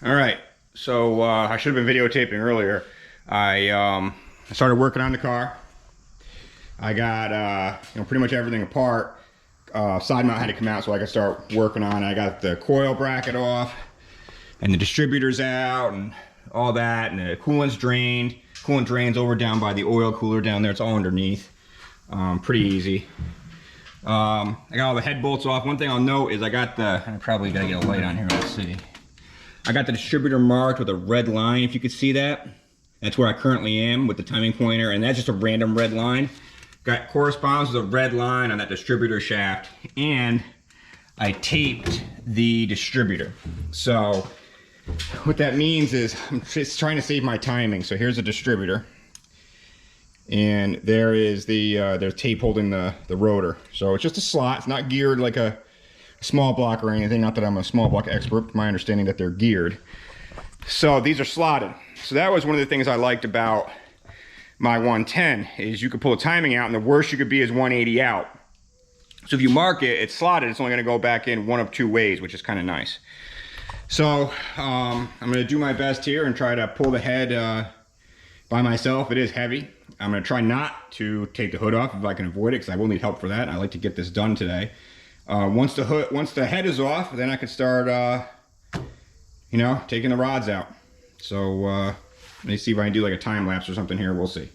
All right, so I should have been videotaping earlier. I started working on the car. I got pretty much everything apart. Side mount had to come out so I could start working on it. I got the coil bracket off and the distributors out and all that, and the coolant's drained. Coolant drains over down by the oil cooler down there. It's all underneath. Pretty easy. I got all the head bolts off. One thing I'll note is I probably gotta get a light on here, let's see. I got the distributor marked with a red line, if you could see that. That's where I currently am with the timing pointer, and that's just a random red line. Corresponds to the red line on that distributor shaft, and I taped the distributor. So what that means is I'm just trying to save my timing. So here's the distributor, and there is there's tape holding the rotor. So it's just a slot. It's not geared like a small block or anything. Not that I'm a small block expert. My understanding that they're geared. So these are slotted. So that was one of the things I liked about my 110 is you could pull the timing out, and the worst you could be is 180 out. So if you mark it, it's slotted. It's only going to go back in one of two ways, which is kind of nice. So I'm going to do my best here and try to pull the head by myself. It is heavy. I'm going to try not to take the hood off if I can avoid it, because I will need help for that. I like to get this done today. Once the head is off, then I can start, taking the rods out. So let me see if I can do like a time lapse or something here. We'll see.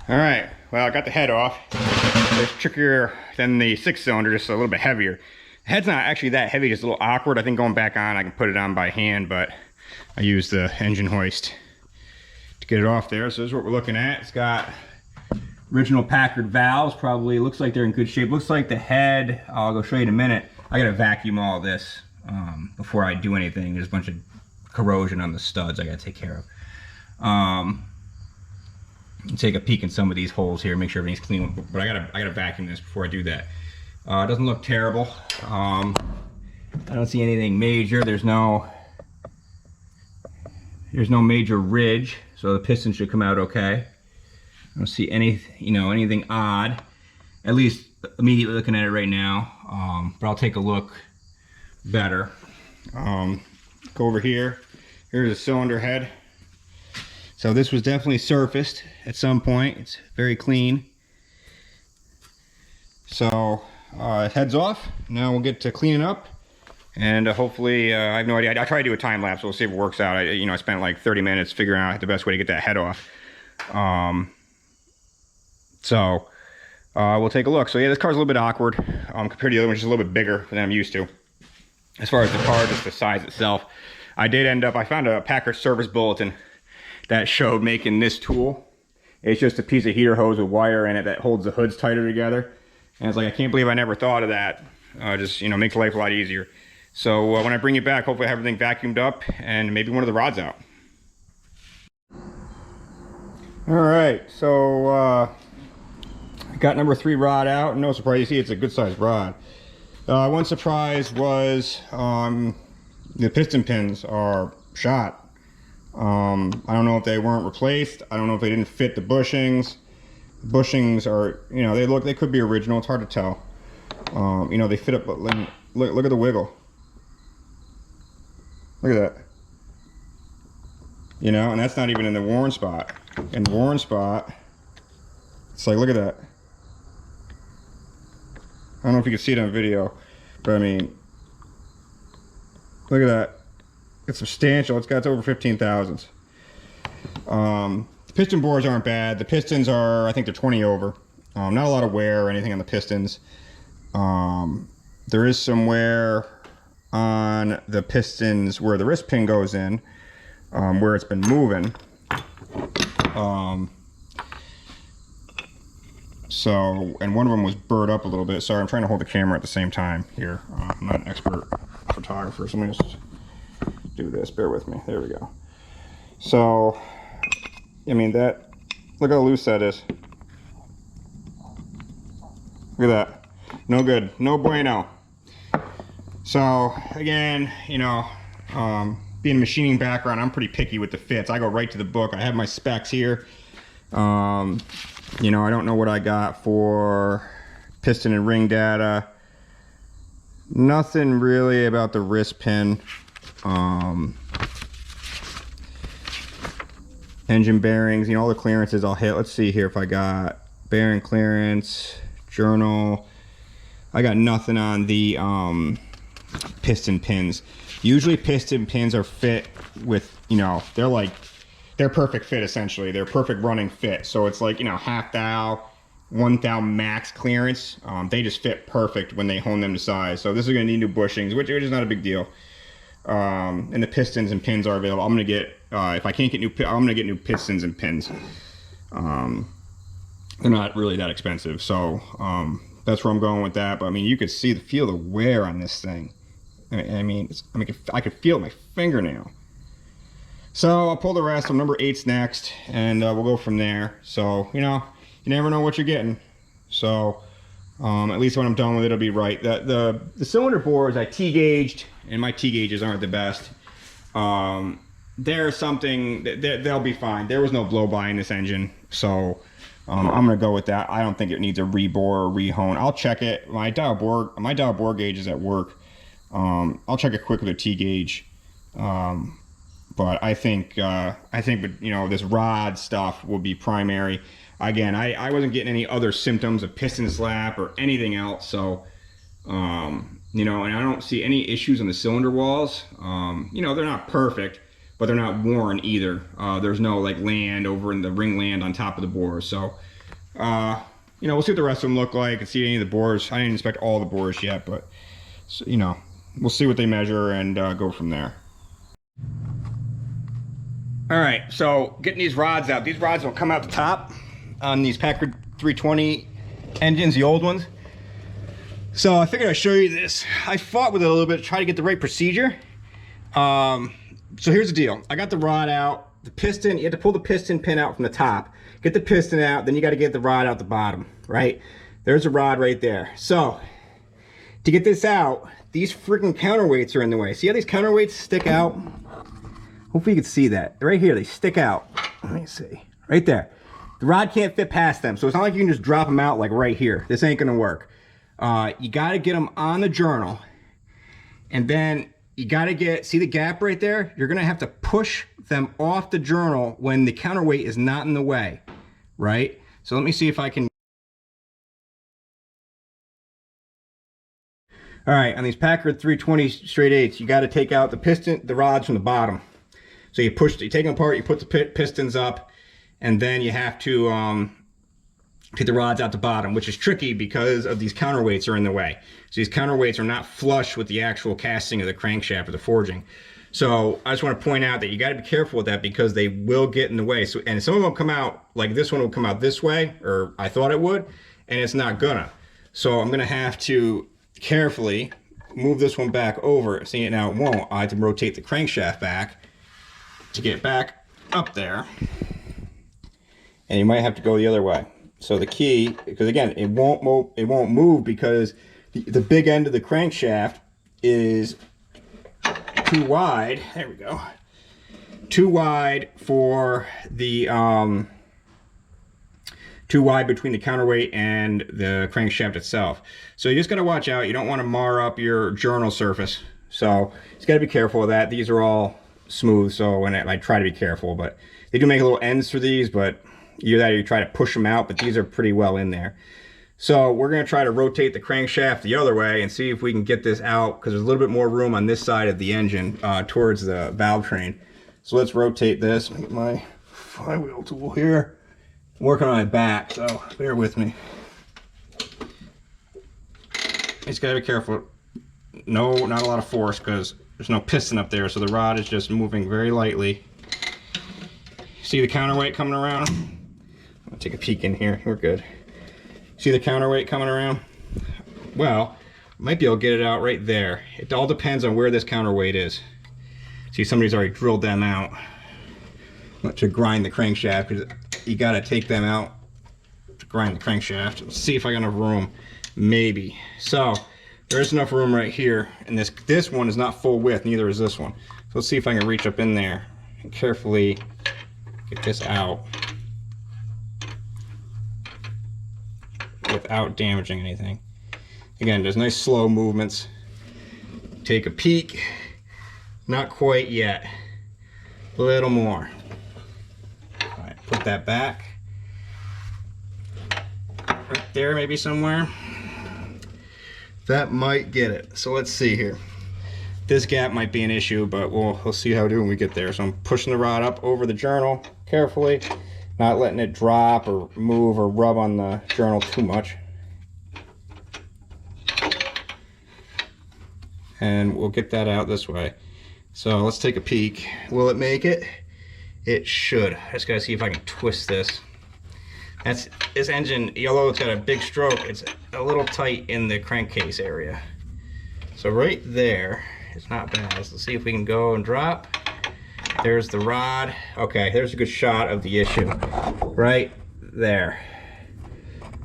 All right, well, I got the head off. It's trickier than the 6-cylinder, just a little bit heavier. The head's not actually that heavy, just a little awkward. I think going back on, I can put it on by hand, but I use the engine hoist to get it off there. So this is what we're looking at. It's got original Packard valves, probably. Looks like they're in good shape. Looks like the head, I'll go show you in a minute. I gotta vacuum all this before I do anything. There's a bunch of corrosion on the studs I gotta take care of. Take a peek in some of these holes here, make sure everything's clean, but I gotta vacuum this before I do that. It doesn't look terrible. I don't see anything major. There's no major ridge, so the piston should come out okay. I don't see anything odd, at least immediately looking at it right now. But I'll take a look better. Go over here. Here's a cylinder head. So this was definitely surfaced at some point. It's very clean. So head's off. Now we'll get to cleaning up And hopefully, I have no idea. I try to do a time lapse. We'll see if it works out. I spent like 30 minutes figuring out the best way to get that head off. We'll take a look. So yeah, this car's a little bit awkward compared to the other one, which is a little bit bigger than I'm used to. As far as the car, just the size itself. I found a Packard service bulletin that showed making this tool. It's just a piece of heater hose with wire in it that holds the hoods tighter together. And it's like, I can't believe I never thought of that. Just, makes life a lot easier. So when I bring it back, hopefully I have everything vacuumed up and maybe one of the rods out. All right, so I got number 3 rod out. No surprise, you see it's a good sized rod. One surprise was the piston pins are shot. I don't know if they weren't replaced. I don't know if they didn't fit the bushings. The bushings are, they could be original. It's hard to tell. They fit up, but look at the wiggle. Look at that. And that's not even in the worn spot. In the worn spot, it's like, look at that. I don't know if you can see it on video, but I mean, look at that. It's substantial. It's got over 15 thousandths. The piston bores aren't bad. The pistons are, I think they're 20 over. Not a lot of wear or anything on the pistons. There is some wear on the pistons where the wrist pin goes in, where it's been moving. And one of them was burred up a little bit. Sorry, I'm trying to hold the camera at the same time here. I'm not an expert photographer, so let me just do this. Bear with me. There we go. So, I mean, look how loose that is. Look at that. No good. No bueno. So, again, being a machining background, I'm pretty picky with the fits. I go right to the book. I have my specs here. I don't know what I got for piston and ring data. Nothing really about the wrist pin. Engine bearings, all the clearances I'll hit. Let's see here if I got bearing clearance, journal. I got nothing on the piston pins. Usually piston pins are fit with, they're perfect fit essentially. They're perfect running fit. So it's like, half thou, 1 thou max clearance. They just fit perfect when they hone them to size. So this is gonna need new bushings, which is not a big deal. And the pistons and pins are available. I'm gonna get, if I can't get I'm gonna get new pistons and pins. They're not really that expensive. So that's where I'm going with that. But I mean, you could feel the wear on this thing. I could feel my fingernail. So I'll pull the rest. Number 8's next, and we'll go from there. So you never know what you're getting. So at least when I'm done with it, it'll be right. The cylinder bores I T-gauged, and my T-gauges aren't the best. There's something they'll be fine. There was no blow by in this engine, so I'm gonna go with that. I don't think it needs a rebore or rehone. I'll check it. My dial bore gauge is at work. I'll check it quick with a T-gauge. But I think this rod stuff will be primary. Again, I wasn't getting any other symptoms of piston slap or anything else. So, and I don't see any issues on the cylinder walls. They're not perfect, but they're not worn either. There's no land over in the ring land on top of the bores. So, we'll see what the rest of them look like and see any of the bores. I didn't inspect all the bores yet, but we'll see what they measure and go from there. All right, so getting these rods out. These rods will come out the top on these Packard 320 engines, the old ones. So I figured I'd show you this. I fought with it a little bit to try to get the right procedure. So here's the deal. I got the rod out. The piston, you have to pull the piston pin out from the top. Get the piston out, then you got to get the rod out the bottom, right? There's a rod right there. So to get this out, these freaking counterweights are in the way. See how these counterweights stick out? Hopefully you can see that. Right here, they stick out. Let me see. Right there. The rod can't fit past them, so it's not like you can just drop them out like right here. This ain't gonna work. You gotta get them on the journal, and then you gotta see the gap right there? You're gonna have to push them off the journal when the counterweight is not in the way, right? So let me see if I can. All right, on these Packard 320 straight 8s, you got to take out the piston, the rods from the bottom. So you take them apart, you put the pistons up, and then you have to take the rods out the bottom, which is tricky because of these counterweights are in the way. So these counterweights are not flush with the actual casting of the crankshaft or the forging. So I just want to point out that you got to be careful with that because they will get in the way. So, and some of them come out, like this one will come out this way, or I thought it would, and it's not gonna. So I'm gonna have to carefully move this one back over. See it now, it won't. I have to rotate the crankshaft back to get back up there. And you might have to go the other way. So the key, because again, it won't move because the big end of the crankshaft is too wide. There we go. Too wide for the too wide between the counterweight and the crankshaft itself. So you just got to watch out. You don't want to mar up your journal surface. So you got to be careful of that. These are all smooth, so when I try to be careful, but they do make little ends for these, but either that or you try to push them out, but these are pretty well in there. So we're going to try to rotate the crankshaft the other way and see if we can get this out, because there's a little bit more room on this side of the engine towards the valve train. So let's rotate this. Get my flywheel tool here. I'm working on my back, so bear with me. Just got to be careful. No, not a lot of force because there's no piston up there, so the rod is just moving very lightly. See the counterweight coming around? I'll take a peek in here. We're good. See the counterweight coming around? Well, might be able to get it out right there. It all depends on where this counterweight is. See, somebody's already drilled them out to grind the crankshaft, because you got to take them out to grind the crankshaft. Let's see if I got enough room. Maybe. So there's enough room right here, and this one is not full width, neither is this one. So let's see if I can reach up in there and carefully get this out without damaging anything. Again, there's nice slow movements. Take a peek. Not quite yet. A little more. All right, put that back. Right there, maybe somewhere. That might get it. So let's see here. This gap might be an issue, but we'll see how we do when we get there. So I'm pushing the rod up over the journal carefully, not letting it drop or move or rub on the journal too much. And we'll get that out this way. So let's take a peek. Will it make it? It should. I just gotta see if I can twist this. This engine, although it's got a big stroke, it's a little tight in the crankcase area. So right there, it's not bad. Let's see if we can go and drop. There's the rod. Okay, there's a good shot of the issue. Right there.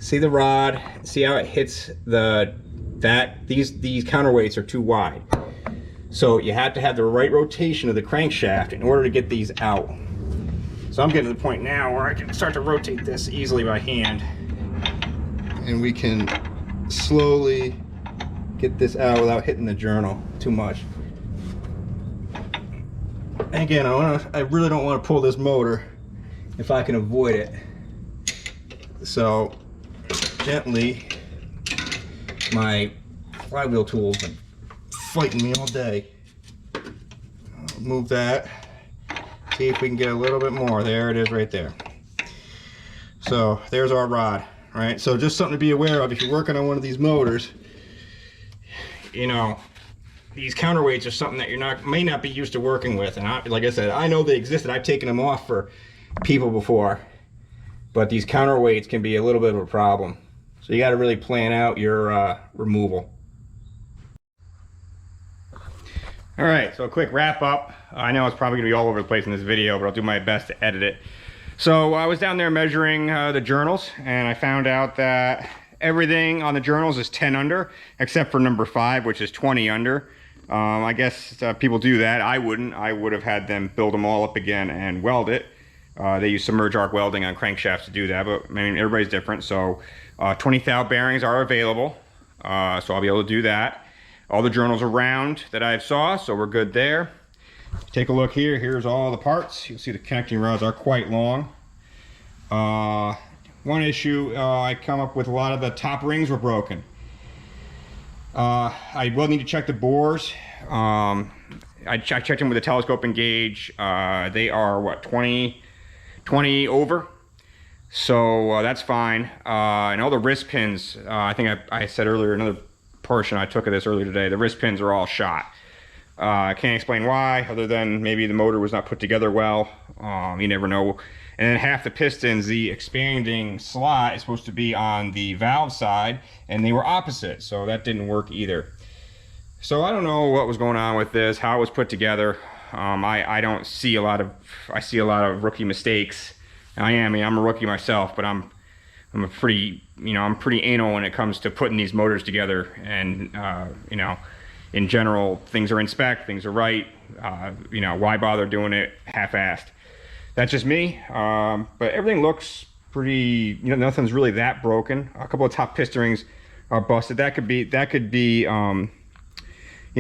See the rod? See how it hits these counterweights are too wide. So you have to have the right rotation of the crankshaft in order to get these out. So I'm getting to the point now where I can start to rotate this easily by hand. And we can slowly get this out without hitting the journal too much. And again, I really don't want to pull this motor if I can avoid it. So gently, my flywheel tool's been fighting me all day. I'll move that. See if we can get a little bit more. There it is right there. So there's our rod, right? So just something to be aware of if you're working on one of these motors. You know, these counterweights are something that may not be used to working with. And like I said, I know they existed. I've taken them off for people before. But these counterweights can be a little bit of a problem. So you got to really plan out your removal. All right, so a quick wrap up. I know it's probably gonna be all over the place in this video, but I'll do my best to edit it. So I was down there measuring the journals, and I found out that everything on the journals is 10 under, except for number 5, which is 20 under. I guess people do that. I wouldn't. I would have had them build them all up again and weld it. They use submerged arc welding on crankshafts to do that, but I mean, everybody's different. So 20 thou bearings are available, so I'll be able to do that. All the journals are round that I saw, so we're good there. Take a look here. Here's all the parts. You can see the connecting rods are quite long. One issue, I come up with a lot of the top rings were broken. I will need to check the bores. I checked them with a telescope and gauge. They are what, 20 over, so that's fine. And all the wrist pins, I think I said earlier, another portion I took of this earlier today, the wrist pins are all shot. I can't explain why, other than maybe the motor was not put together well. You never know. And then half the pistons, the expanding slot is supposed to be on the valve side, and they were opposite, so that didn't work either. So I don't know what was going on with this, how it was put together. I don't see a lot of, I see a lot of rookie mistakes. I'm a rookie myself, but I'm a pretty, I'm pretty anal when it comes to putting these motors together. And in general, things are in spec, things are right. Why bother doing it half-assed? That's just me. But everything looks pretty, nothing's really that broken. A couple of top piston rings are busted. That could be.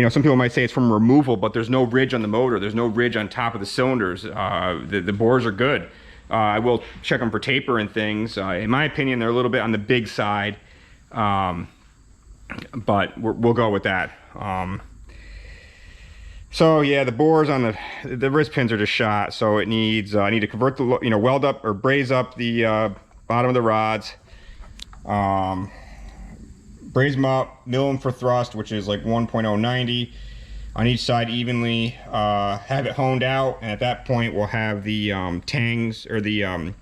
Some people might say it's from removal, but there's no ridge on the motor. There's no ridge on top of the cylinders. The bores are good. I will check them for taper and things. In my opinion, they're a little bit on the big side, but we'll go with that. So yeah, the bores on the wrist pins are just shot. So it needs, I need to convert the, weld up or braze up the bottom of the rods. Braze them up, mill them for thrust, which is like 1.090 on each side evenly. Have it honed out, and at that point we'll have the tangs or the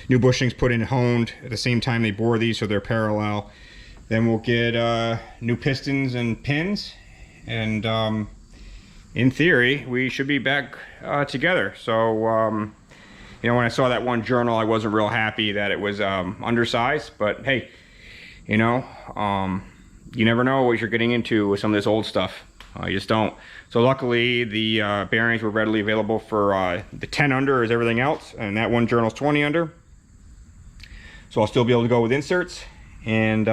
new bushings put in honed at the same time they bore these so they're parallel. Then we'll get new pistons and pins, and in theory we should be back together. So when I saw that one journal, I wasn't real happy that it was undersized, but hey, you never know what you're getting into with some of this old stuff. You just don't. So luckily the bearings were readily available for the 10 under as everything else, and that one journal's 20 under. So I'll still be able to go with inserts. And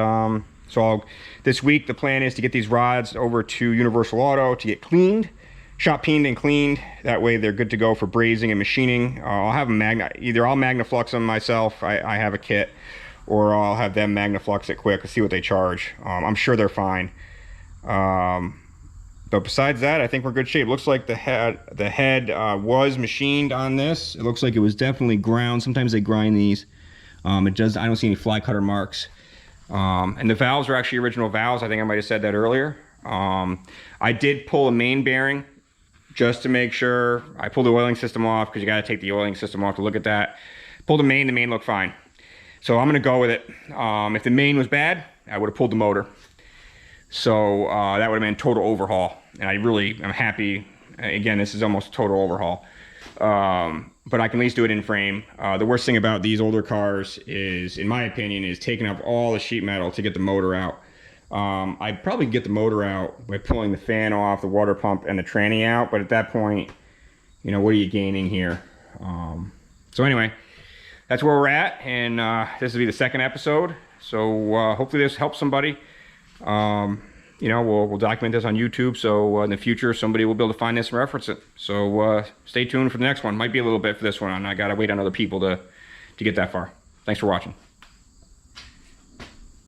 this week the plan is to get these rods over to Universal Auto to get cleaned, shot peened and cleaned. That way they're good to go for brazing and machining. I'll have them either I'll Magnaflux them myself, I have a kit, or I'll have them Magnaflux it quick to see what they charge. I'm sure they're fine. But besides that, I think we're in good shape. Looks like the head was machined on this. It looks like it was definitely ground. Sometimes they grind these. I don't see any fly cutter marks. And the valves are actually original valves. I think I might have said that earlier. I did pull a main bearing just to make sure. I pulled the oiling system off because you got to take the oiling system off to look at that. Pulled the main looked fine. So I'm going to go with it. If the main was bad, I would have pulled the motor. So that would have been a total overhaul. And I'm happy. Again, this is almost a total overhaul. But I can at least do it in frame. The worst thing about these older cars is, in my opinion, is taking up all the sheet metal to get the motor out. I'd probably get the motor out by pulling the fan off, the water pump, and the tranny out. But at that point, what are you gaining here? So anyway, that's where we're at, and this will be the second episode. So hopefully this helps somebody. We'll document this on YouTube, so in the future somebody will be able to find this and reference it. So stay tuned for the next one. Might be a little bit for this one. I gotta wait on other people to get that far. Thanks for watching.